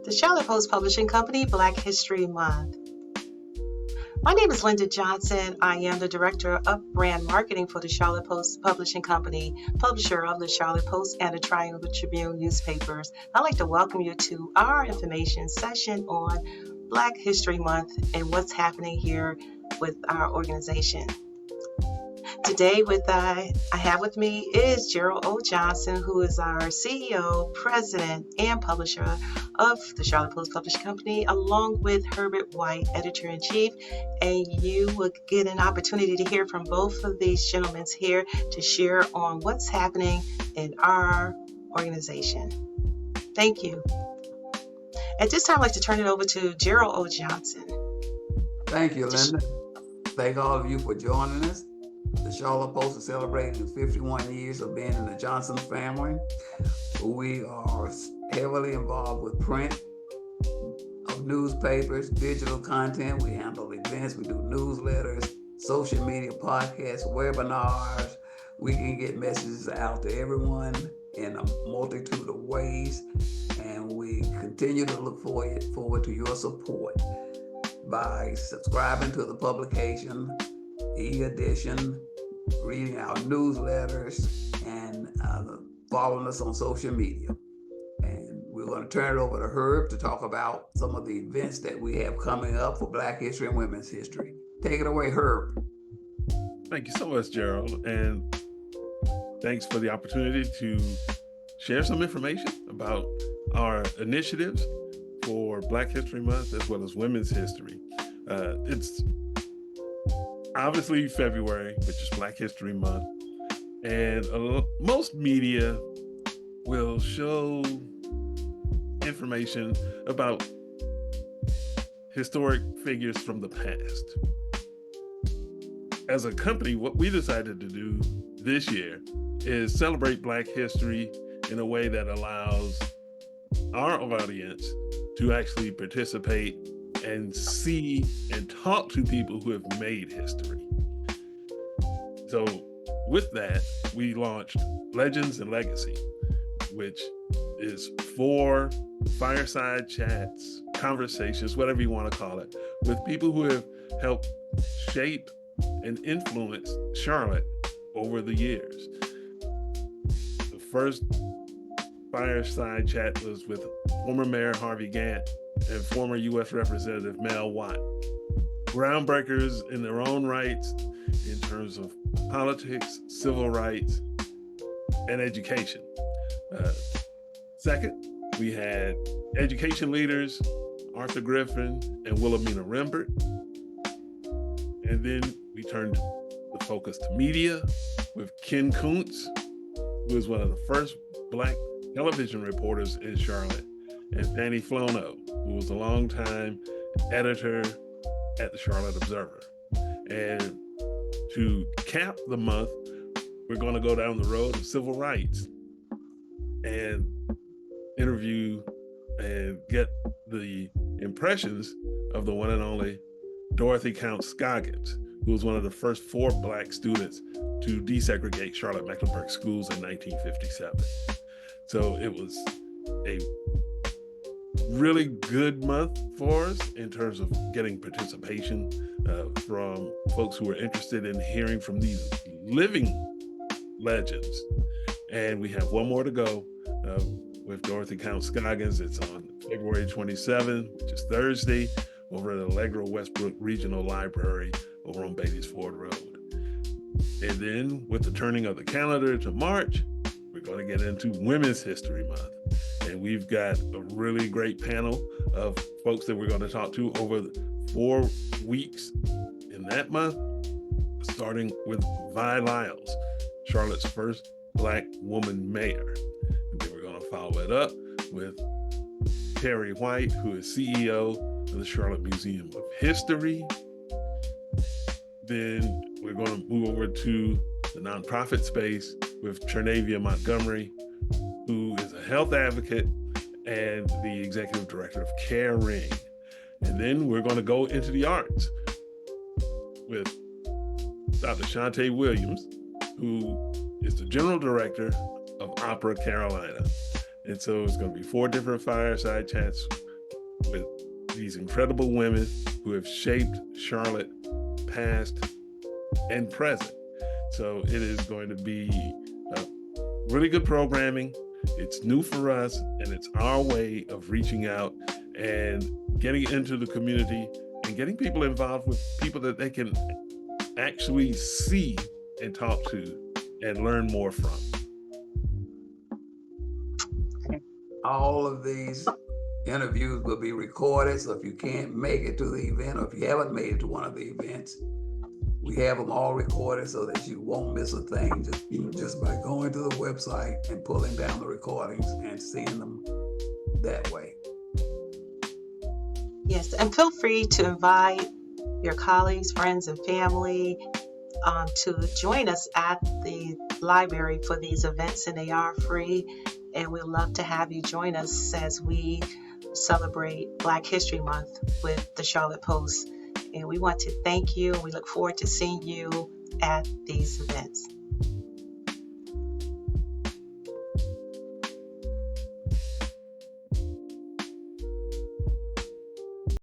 the Charlotte Post Publishing Company Black History Month. My name is Linda Johnson. I am the Director of Brand Marketing for the Charlotte Post Publishing Company, publisher of the Charlotte Post and the Triangle Tribune newspapers. I'd like to welcome you to our information session on Black History Month and what's happening here with our organization. Today I have with me is Gerald O. Johnson, who is our CEO, President, and Publisher of the Charlotte Post Publishing Company, along with Herbert White, Editor-in-Chief. And you will get an opportunity to hear from both of these gentlemen here to share on what's happening in our organization. Thank you. At this time, I'd like to turn it over to Gerald O. Johnson. Thank you, Linda. Thank all of you for joining us. The Charlotte Post is celebrating 51 years of being in the Johnson family. We are heavily involved with print, of newspapers, digital content. We handle events, we do newsletters, social media, podcasts, webinars. We can get messages out to everyone in a multitude of ways, and we continue to look forward to your support by subscribing to the publication, e-edition, reading our newsletters, and following us on social media. And we're going to turn it over to Herb to talk about some of the events that we have coming up for Black History and Women's History. Take it away, Herb. Thank you so much, Gerald, and thanks for the opportunity to share some information about our initiatives for Black History Month as well as Women's History. It's obviously February, which is Black History Month, and most media will show information about historic figures from the past. As a company, what we decided to do this year is celebrate Black history in a way that allows our audience to actually participate and see and talk to people who have made history. So with that, we launched Legends and Legacy, which is 4 fireside chats, conversations, whatever you want to call it, with people who have helped shape and influence Charlotte over the years. The first fireside chat was with former Mayor Harvey Gantt and former U.S. Representative Mel Watt. Groundbreakers in their own rights in terms of politics, civil rights, and education. Second, we had education leaders, Arthur Griffin and Wilhelmina Rembert. And then we turned the focus to media with Ken Kuntz, who was one of the first Black television reporters in Charlotte, and Fannie Flono, who was a longtime editor at the Charlotte Observer. And to cap the month, we're going to go down the road of civil rights and interview and get the impressions of the one and only Dorothy Count Scoggins, who was one of the first 4 Black students to desegregate Charlotte-Mecklenburg schools in 1957. So it was a really good month for us in terms of getting participation from folks who are interested in hearing from these living legends. And we have one more to go with Dorothy Count Scoggins. It's on February 27th, which is Thursday, over at Allegro Westbrook Regional Library over on Beatties Ford Road. And then with the turning of the calendar to March, we're going to get into Women's History Month. And we've got a really great panel of folks that we're going to talk to over 4 weeks in that month, starting with Vi Lyles, Charlotte's first Black woman mayor. And then we're going to follow it up with Terry White, who is CEO of the Charlotte Museum of History. Then we're going to move over to the nonprofit space with Trinavia Montgomery, who is a health advocate and the executive director of Care Ring. And then we're going to go into the arts with Dr. Shantae Williams, who is the general director of Opera Carolina. And so it's going to be 4 different fireside chats with these incredible women who have shaped Charlotte past and present. So it is going to be really good programming. It's new for us, and it's our way of reaching out and getting into the community and getting people involved with people that they can actually see and talk to and learn more from. All of these interviews will be recorded, so if you can't make it to the event, or if you haven't made it to one of the events, we have them all recorded so that you won't miss a thing just by going to the website and pulling down the recordings and seeing them that way. Yes, and feel free to invite your colleagues, friends, and family to join us at the library for these events, and they are free. And we'd love to have you join us as we celebrate Black History Month with the Charlotte Post. And we want to thank you, and we look forward to seeing you at these events.